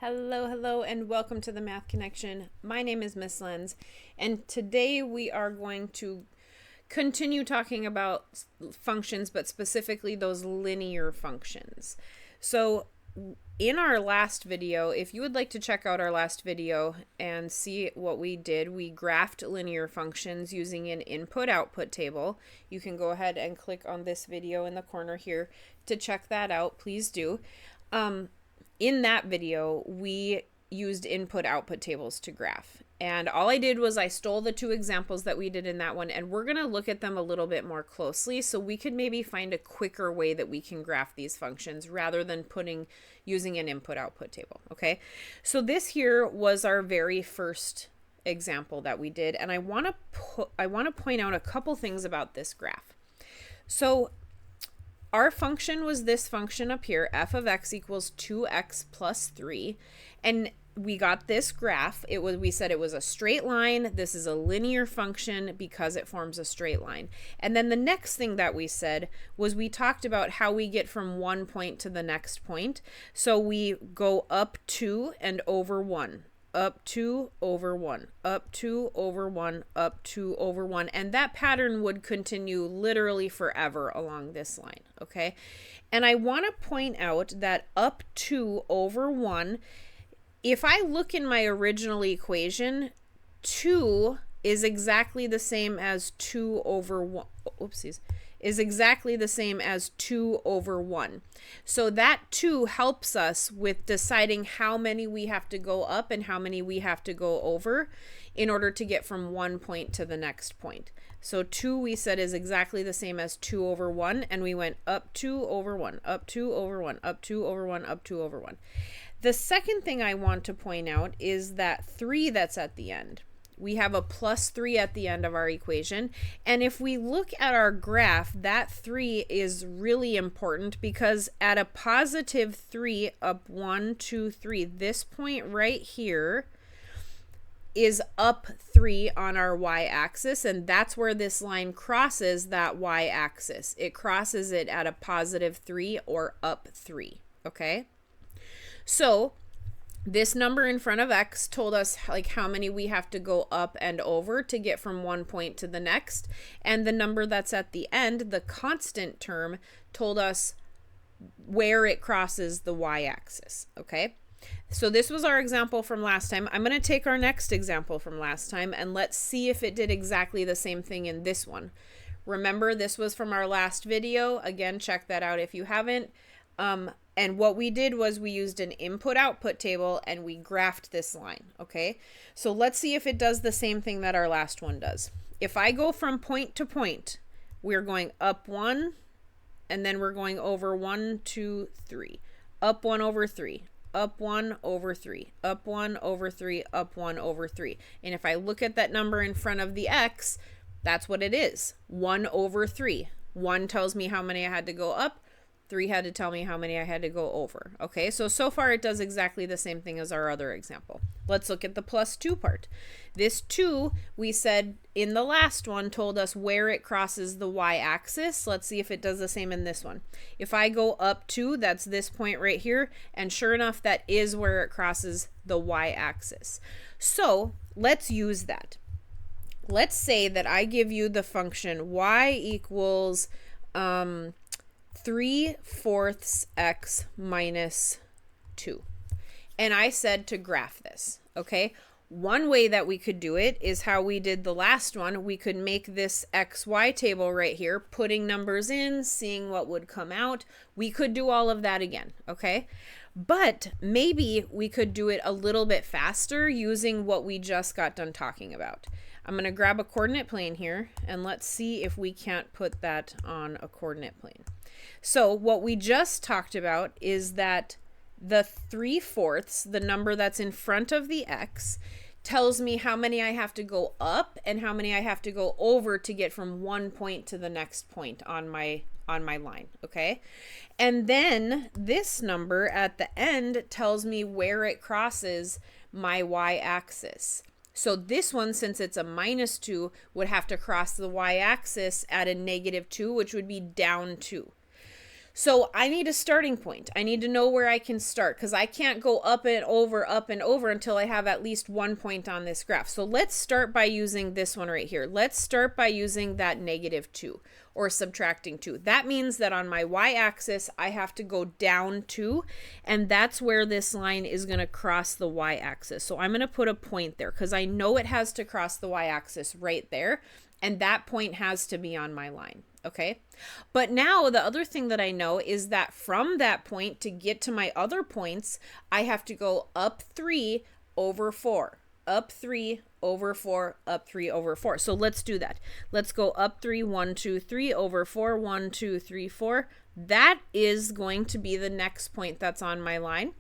Hello, and welcome to the Math Connection. My name is Miss Lenz, and today we are going to continue talking about functions, but specifically those linear functions. So, in our last video, if you would like to check out our last video and see what we did, we graphed linear functions using an input-output table. You can go ahead and click on this video in the corner here to check that out. Please do. In that video, we used input-output tables to graph. And all I did was I stole the two examples that we did in that one, and we're going to look at them a little bit more closely so we could maybe find a quicker way that we can graph these functions rather than using an input-output table, okay? So this here was our very first example that we did, and I want to point out a couple things about this graph. So our function was this function up here, f of x equals 2x plus 3, and we got this graph. We said it was a straight line. This is a linear function because it forms a straight line. And then the next thing that we said was we talked about how we get from one point to the next point. So we go up 2 and over 1. Up 2 over 1, up 2 over 1, up 2 over 1. And that pattern would continue literally forever along this line, okay? And I want to point out that up 2 over 1, if I look in my original equation, 2 is exactly the same as 2 over 1. Oopsies. Is exactly the same as 2 over 1. So that 2 helps us with deciding how many we have to go up and how many we have to go over in order to get from one point to the next point. So 2 we said is exactly the same as 2 over 1, and we went up 2 over 1, up 2 over 1, up 2 over 1, up 2 over 1. The second thing I want to point out is that 3 that's at the end. We have a plus 3 at the end of our equation. And if we look at our graph, that 3 is really important because at a positive 3 up 1, 2, 3, this point right here is up 3 on our y-axis, and that's where this line crosses that y-axis. It crosses it at a positive 3 or up 3, okay? So this number in front of x told us like how many we have to go up and over to get from one point to the next. And the number that's at the end, the constant term, told us where it crosses the y-axis, okay? So this was our example from last time. I'm going to take our next example from last time and let's see if it did exactly the same thing in this one. Remember, this was from our last video. Again, check that out if you haven't. And what we did was we used an input-output table and we graphed this line, okay? So let's see if it does the same thing that our last one does. If I go from point to point, we're going up 1, and then we're going over 1, 2, 3. Up 1 over 3. Up 1 over 3. Up 1 over 3. Up 1 over 3. And if I look at that number in front of the x, that's what it is. 1 over 3. 1 tells me how many I had to go up. 3 had to tell me how many I had to go over. Okay, so far it does exactly the same thing as our other example. Let's look at the plus 2 part. This 2, we said in the last one, told us where it crosses the y-axis. Let's see if it does the same in this one. If I go up 2, that's this point right here, and sure enough, that is where it crosses the y-axis. So let's use that. Let's say that I give you the function y equals 3/4 x minus 2. And I said to graph this, okay? One way that we could do it is how we did the last one. We could make this XY table right here, putting numbers in, seeing what would come out. We could do all of that again, okay? But maybe we could do it a little bit faster using what we just got done talking about. I'm going to grab a coordinate plane here, and let's see if we can't put that on a coordinate plane. So what we just talked about is that the 3/4, the number that's in front of the x, tells me how many I have to go up and how many I have to go over to get from one point to the next point on my line, okay? And then this number at the end tells me where it crosses my y-axis. So this one, since it's a minus 2, would have to cross the y-axis at a -2, which would be down 2. So I need a starting point. I need to know where I can start because I can't go up and over until I have at least one point on this graph. So let's start by using this one right here. Let's start by using that -2 or subtracting 2. That means that on my y-axis, I have to go down 2, and that's where this line is going to cross the y-axis. So I'm going to put a point there because I know it has to cross the y-axis right there, and that point has to be on my line. Okay, but now the other thing that I know is that from that point to get to my other points, I have to go up 3 over 4, up 3 over 4, up 3 over 4. So let's do that. Let's go up 3, 1, 2, 3 over 4, 1, 2, 3, 4. That is going to be the next point that's on my line.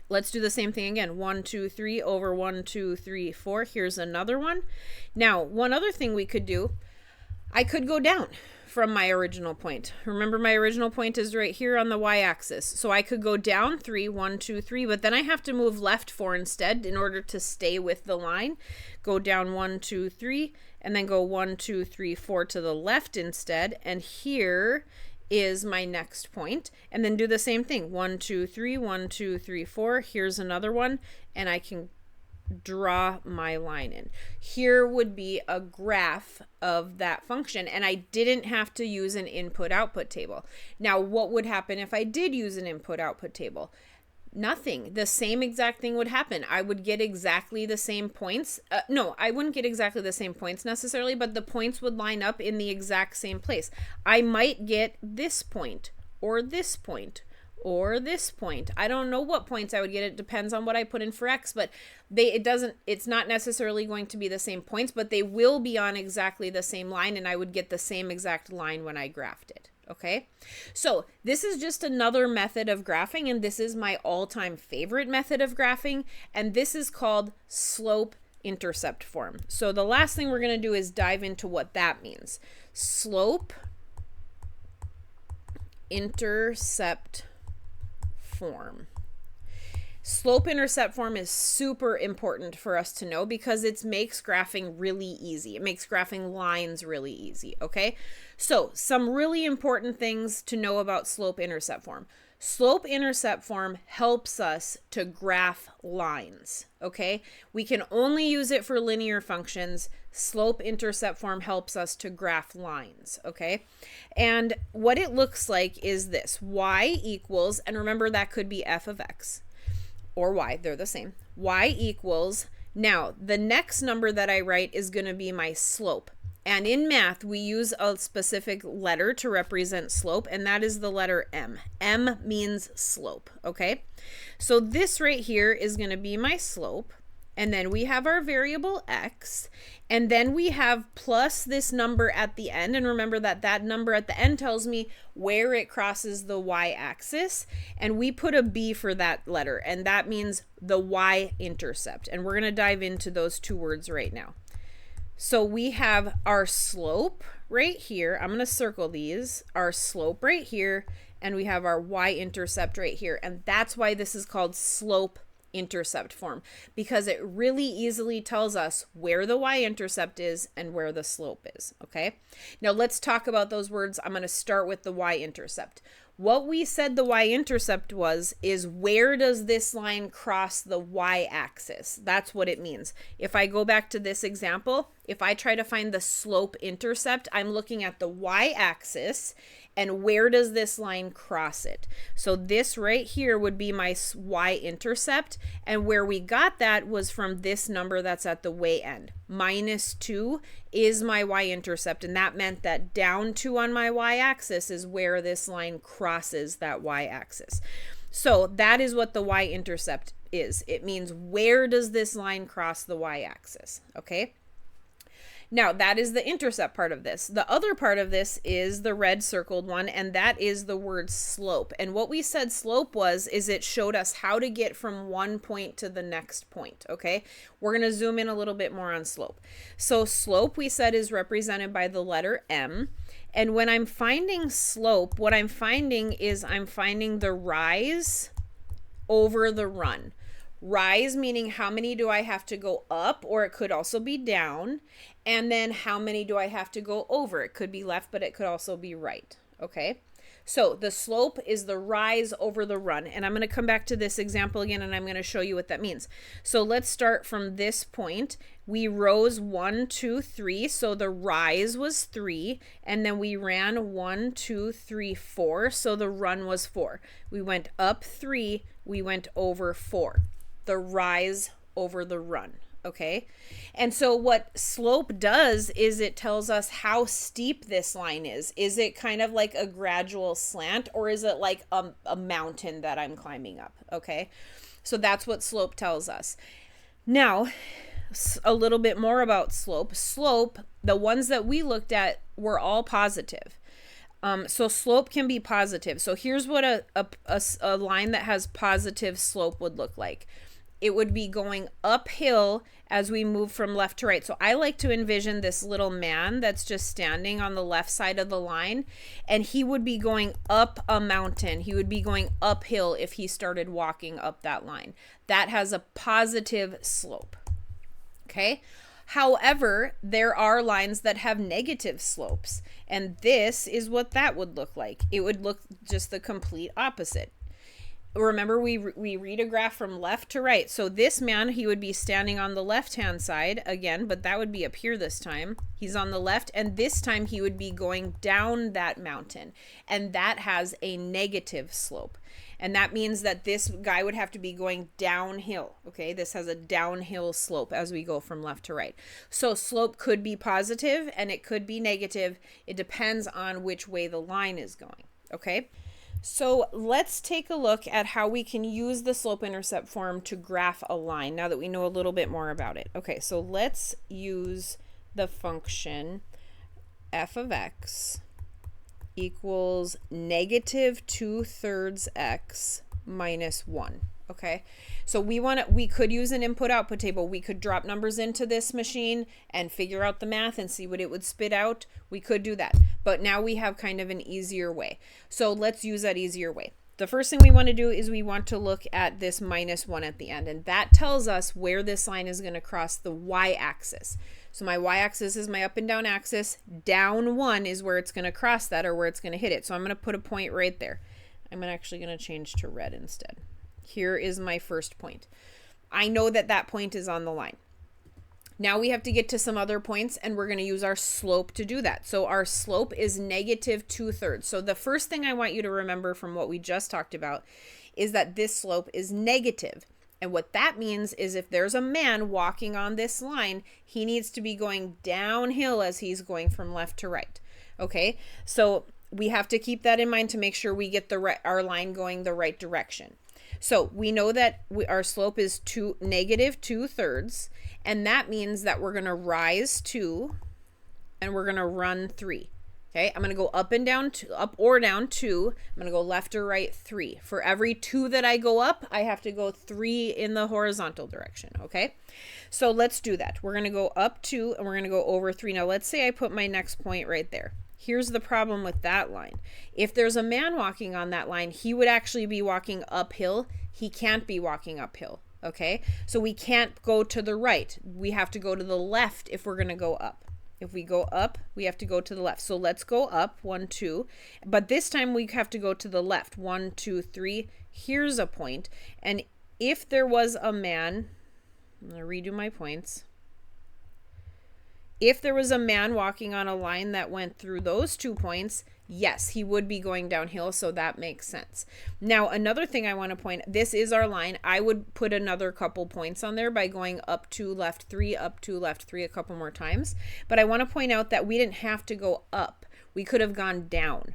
Let's do the same thing again. 1, 2, 3 over 1, 2, 3, 4. Here's another one. Now, one other thing we could do, I could go down from my original point. Remember, my original point is right here on the y-axis. So I could go down 3, 1, 2, 3, but then I have to move left 4 instead in order to stay with the line. Go down 1, 2, 3, and then go 1, 2, 3, 4 to the left instead. And here is my next point. And then do the same thing. 1, 2, 3, 1, 2, 3, 4. Here's another one, and I can draw my line in. Here would be a graph of that function, and I didn't have to use an input-output table. Now, what would happen if I did use an input-output table? Nothing. The same exact thing would happen. I would get exactly the same points. No, I wouldn't get exactly the same points necessarily, but the points would line up in the exact same place. I might get this point, or this point, or this point. I don't know what points I would get. It depends on what I put in for x, but it's not necessarily going to be the same points, but they will be on exactly the same line, and I would get the same exact line when I graphed it. Okay, so this is just another method of graphing, and this is my all-time favorite method of graphing, and this is called slope-intercept form. So the last thing we're going to do is dive into what that means. Slope-intercept form. Slope-intercept form is super important for us to know because it makes graphing really easy. It makes graphing lines really easy, okay? So, some really important things to know about slope-intercept form. Slope-intercept form helps us to graph lines, okay? We can only use it for linear functions. Slope-intercept form helps us to graph lines, okay? And what it looks like is this. Y equals, and remember that could be f of x or y, they're the same. Y equals, now the next number that I write is going to be my slope. And in math, we use a specific letter to represent slope, and that is the letter M. M means slope, okay? So this right here is going to be my slope, and then we have our variable x, and then we have plus this number at the end, and remember that that number at the end tells me where it crosses the y-axis, and we put a b for that letter, and that means the y-intercept, and we're going to dive into those two words right now. So we have our slope right here. I'm going to circle these. Our slope right here, and we have our y-intercept right here, and that's why this is called slope-intercept form, because it really easily tells us where the y-intercept is and where the slope is, okay? Now let's talk about those words. I'm going to start with the y-intercept. What we said the y-intercept was is where does this line cross the y-axis? That's what it means. If I go back to this example, if I try to find the slope-intercept, I'm looking at the y-axis, and where does this line cross it? So this right here would be my y-intercept, and where we got that was from this number that's at the way end. -2 is my y-intercept, and that meant that down 2 on my y-axis is where this line crosses that y-axis. So that is what the y-intercept is. It means where does this line cross the y-axis, okay? Now, that is the intercept part of this. The other part of this is the red circled one, and that is the word slope. And what we said slope was, is it showed us how to get from one point to the next point, okay? We're going to zoom in a little bit more on slope. So slope, we said, is represented by the letter M. And when I'm finding slope, what I'm finding is I'm finding the rise over the run. Rise meaning how many do I have to go up, or it could also be down, and then how many do I have to go over? It could be left, but it could also be right, okay? So the slope is the rise over the run. And I'm going to come back to this example again, and I'm going to show you what that means. So let's start from this point. We rose 1, 2, 3. So the rise was 3. And then we ran 1, 2, 3, 4. So the run was 4. We went up 3. We went over 4. The rise over the run. Okay. And so what slope does is it tells us how steep this line is. Is it kind of like a gradual slant, or is it like a mountain that I'm climbing up? Okay. So that's what slope tells us. Now, a little bit more about slope. Slope, the ones that we looked at were all positive. So slope can be positive. So here's what a line that has positive slope would look like. It would be going uphill as we move from left to right. So I like to envision this little man that's just standing on the left side of the line, and he would be going up a mountain. He would be going uphill if he started walking up that line. That has a positive slope. Okay. However, there are lines that have negative slopes, and this is what that would look like. It would look just the complete opposite. Remember, we read a graph from left to right. So this man, he would be standing on the left-hand side again, but that would be up here this time. He's on the left, and this time he would be going down that mountain, and that has a negative slope. And that means that this guy would have to be going downhill. Okay, this has a downhill slope as we go from left to right. So slope could be positive and it could be negative. It depends on which way the line is going. Okay. So let's take a look at how we can use the slope-intercept form to graph a line now that we know a little bit more about it. Okay, so let's use the function f of x equals negative 2/3 x minus 1. Okay, so we could use an input-output table. We could drop numbers into this machine and figure out the math and see what it would spit out. We could do that, but now we have kind of an easier way. So let's use that easier way. The first thing we want to do is we want to look at this minus 1 at the end, and that tells us where this line is going to cross the y-axis. So my y-axis is my up and down axis. Down 1 is where it's going to cross that, or where it's going to hit it. So I'm going to put a point right there. I'm actually going to change to red instead. Here is my first point. I know that that point is on the line. Now we have to get to some other points, and we're going to use our slope to do that. So our slope is negative 2/3. So the first thing I want you to remember from what we just talked about is that this slope is negative. And what that means is if there's a man walking on this line, he needs to be going downhill as he's going from left to right. Okay, so we have to keep that in mind to make sure we get our line going the right direction. So we know that our slope is negative 2/3, and that means that we're going to rise 2 and we're going to run 3. Okay, I'm going to go up and down, up or down 2. I'm going to go left or right 3. For every 2 that I go up, I have to go 3 in the horizontal direction. Okay, so let's do that. We're going to go up 2 and we're going to go over 3. Now let's say I put my next point right there. Here's the problem with that line. If there's a man walking on that line, he would actually be walking uphill. He can't be walking uphill. Okay, so we can't go to the right. We have to go to the left if we're going to go up. If we go up, we have to go to the left. So let's go up 1, 2. But this time we have to go to the left. 1, 2, 3. Here's a point. And if there was a man, I'm going to redo my points. If there was a man walking on a line that went through those 2 points, yes, he would be going downhill, so that makes sense. Now, another thing I want to point, this is our line. I would put another couple points on there by going up 2, left 3, up 2, left 3 a couple more times. But I want to point out that we didn't have to go up. We could have gone down.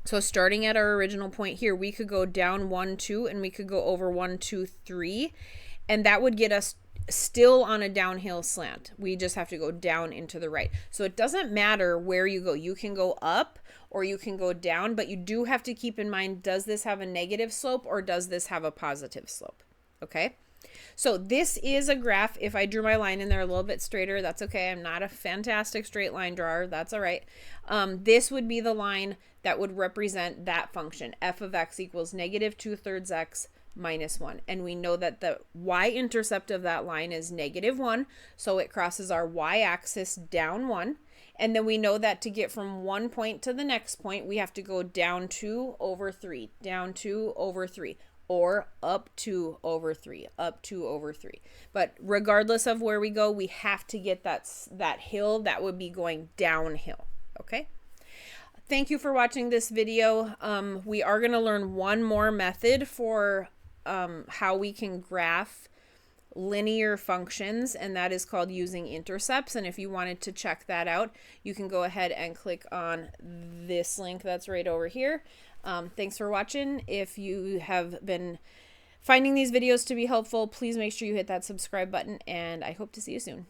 So starting at our original point here, we could go down 1, 2, and we could go over 1, 2, 3, and that would get us still on a downhill slant. We just have to go down into the right. So it doesn't matter where you go. You can go up or you can go down, but you do have to keep in mind, does this have a negative slope or does this have a positive slope? Okay. So this is a graph. If I drew my line in there a little bit straighter, that's okay. I'm not a fantastic straight line drawer. That's all right. This would be the line that would represent that function. F of x equals negative 2/3 x minus 1. And we know that the y-intercept of that line is negative 1. So it crosses our y-axis down 1. And then we know that to get from one point to the next point, we have to go down 2 over 3, down 2 over 3, or up 2 over 3, up 2 over 3. But regardless of where we go, we have to get that hill that would be going downhill, okay? Thank you for watching this video. We are going to learn one more method for how we can graph linear functions, and that is called using intercepts. And if you wanted to check that out, you can go ahead and click on this link that's right over here. Thanks for watching. If you have been finding these videos to be helpful, please make sure you hit that subscribe button, and I hope to see you soon.